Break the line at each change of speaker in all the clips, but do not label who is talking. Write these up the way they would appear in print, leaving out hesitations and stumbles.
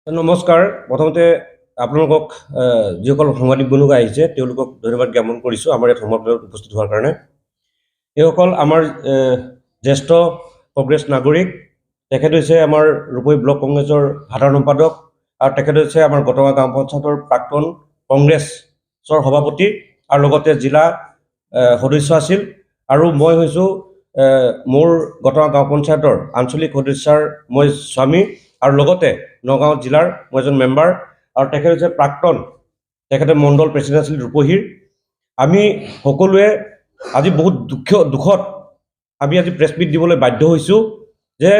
নমস্কাৰ। প্ৰথমতে আপোনালোকক যিসকল সাংবাদিক বন্ধু আহিছে তেওঁলোকক ধন্যবাদ জ্ঞাপন কৰিছোঁ আমাৰ ইয়াত সমাবেশত উপস্থিত হোৱাৰ কাৰণে। এইসকল আমাৰ জ্যেষ্ঠ কংগ্ৰেছ নাগৰিক। তেখেত হৈছে আমাৰ ৰূপহী ব্লক কংগ্ৰেছৰ সাধাৰণ সম্পাদক আৰু তেখেত হৈছে আমাৰ গটঙা গাঁও পঞ্চায়তৰ প্ৰাক্তন কংগ্ৰেছৰ সভাপতি আৰু লগতে জিলা সদস্য আছিল। আৰু মই হৈছোঁ মোৰ গটঙা গাঁও পঞ্চায়তৰ আঞ্চলিক সদস্যাৰ মই স্বামী আৰু লগতে নগাঁও জিলাৰ মই এজন মেম্বাৰ আৰু তেখেত হৈছে প্ৰাক্তন তেখেতে মণ্ডল প্ৰেচিডেণ্ট আছিল ৰূপহীৰ। আমি সকলোৱে আজি বহুত দুখত আমি আজি প্ৰেছ মিট দিবলৈ বাধ্য হৈছোঁ যে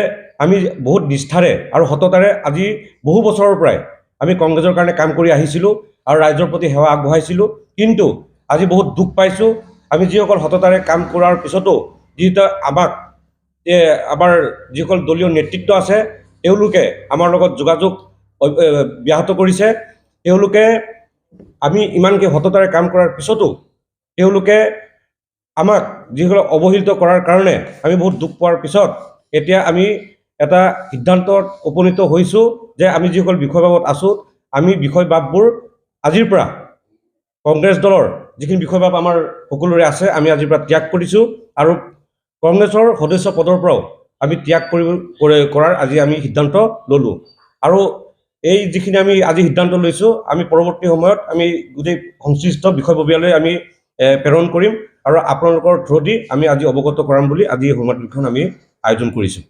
আমি বহুত নিষ্ঠাৰে আৰু সততাৰে আজি বহু বছৰৰ পৰাই আমি কংগ্ৰেছৰ কাৰণে কাম কৰি আহিছিলোঁ আৰু ৰাইজৰ প্ৰতি সেৱা আগবঢ়াইছিলোঁ। কিন্তু আজি বহুত দুখ পাইছোঁ আমি যিসকল সততাৰে কাম কৰাৰ পিছতো যিহেতু আমাৰ যিসকল দলীয় নেতৃত্ব আছে তেওঁলোকে আমাৰ লগত যোগাযোগ ব্যাহত কৰিছে। তেওঁলোকে আমি ইমানকৈ সততাৰে কাম কৰাৰ পিছতো তেওঁলোকে আমাক যিসকল অৱহেলিত কৰাৰ কাৰণে আমি বহুত দুখ পোৱাৰ পিছত এতিয়া আমি এটা সিদ্ধান্তত উপনীত হৈছোঁ যে আমি যিসকল বিষয়বাবত আছোঁ আমি বিষয়বাববোৰ আজিৰ পৰা কংগ্ৰেছ দলৰ যিখিনি বিষয়বাব আমাৰ সকলোৰে আছে আমি আজিৰ পৰা ত্যাগ কৰিছোঁ আৰু কংগ্ৰেছৰ সদস্য পদৰ পৰাও আমি ত্যাগ কৰাৰ আজি আমি সিদ্ধান্ত ল'লোঁ। আৰু এই যিখিনি আমি আজি সিদ্ধান্ত লৈছোঁ আমি পৰৱৰ্তী সময়ত আমি গোটেই সংশ্লিষ্ট বিষয়ববীয়ালৈ আমি প্ৰেৰণ কৰিম আৰু আপোনালোকৰ থ্ৰু দি আমি আজি অৱগত কৰাম বুলি আজি এই সমাৱেশখন আমি আয়োজন কৰিছোঁ।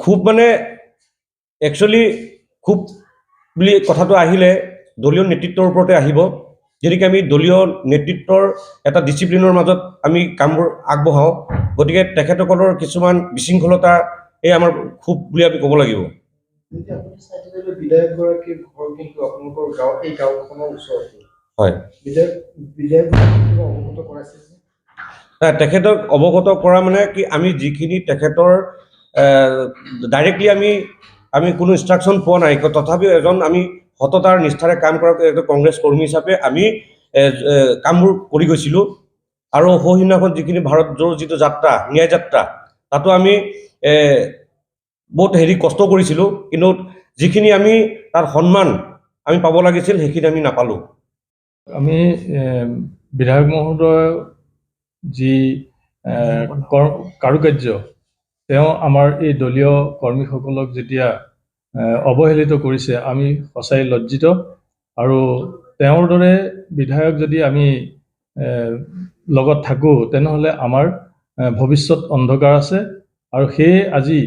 খুব মানে একচুৱেলি খুব বুলি কথাটো আহিলে দলীয় নেতৃত্বৰ ওপৰতে আহিব। গতিকে আমি দলীয় নেতৃত্বৰ এটা ডিচিপ্লিনৰ মাজত আমি কামবোৰ আগবঢ়াওঁ। গতিকে তেখেতসকলৰ কিছুমান বিশৃংখলতা এই আমাৰ খুব বুলি আমি ক'ব লাগিব। হয়, তেখেতক অৱগত কৰা মানে কি আমি যিখিনি তেখেতৰ ডাইৰেক্টলি আমি কোনো ইনষ্ট্ৰাকশ্যন পোৱা নাই, তথাপিও এজন আমি সততাৰ নিষ্ঠাৰে কাম কৰা এজন কংগ্ৰেছ কৰ্মী হিচাপে আমি কামবোৰ কৰি গৈছিলোঁ। আৰু সৌহিদিনাখন যিখিনি ভাৰত জোৰ যিটো যাত্ৰা ন্যায় যাত্ৰা তাতো আমি বহুত কষ্ট কৰিছিলোঁ, কিন্তু যিখিনি আমি তাৰ সন্মান আমি পাব লাগিছিল সেইখিনি আমি নাপালোঁ।
আমি বিধায়ক মহোদয় যি কাৰুকাৰ্য তেওঁ আমাৰ এই দলীয় কৰ্মীসকলক যেতিয়া অৱহেলিত কৰিছে আমি সঁচাই লজ্জিত। আৰু তেওঁৰ দৰে বিধায়ক যদি আমি লগত থাকোঁ তেনেহ'লে আমাৰ ভৱিষ্যত অন্ধকাৰ আছে। আৰু সেয়ে আজি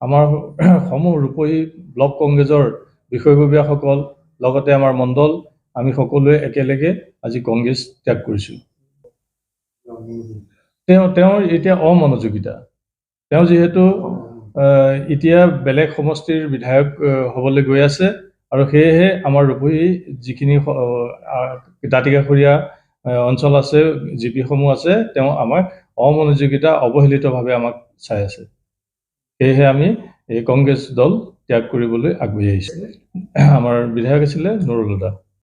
আমাৰ সমূহ ৰূপহী ব্লক কংগ্ৰেছৰ বিষয়ববীয়াসকল লগতে আমাৰ মণ্ডল আমি সকলোৱে একেলগে আজি কংগ্ৰেছ ত্যাগ কৰিছোঁ। তেওঁৰ এতিয়া অমনোযোগিতা, তেওঁ যিহেতু এতিয়া বেলেগ সমষ্টিৰ বিধায়ক হ'বলৈ গৈ আছে আৰু সেয়েহে আমাৰ ৰূপহী যিখিনি দাঁতিকাষৰীয়া অঞ্চল আছে জিপিসমূহ আছে তেওঁ আমাক অমনোযোগিতা অৱহেলিতভাৱে আমাক চাই আছে। সেয়েহে আমি এই কংগ্ৰেছ দল ত্যাগ কৰিবলৈ আগবাঢ়ি আহিছোঁ। আমাৰ বিধায়ক আছিলে নুৰুল হুদা।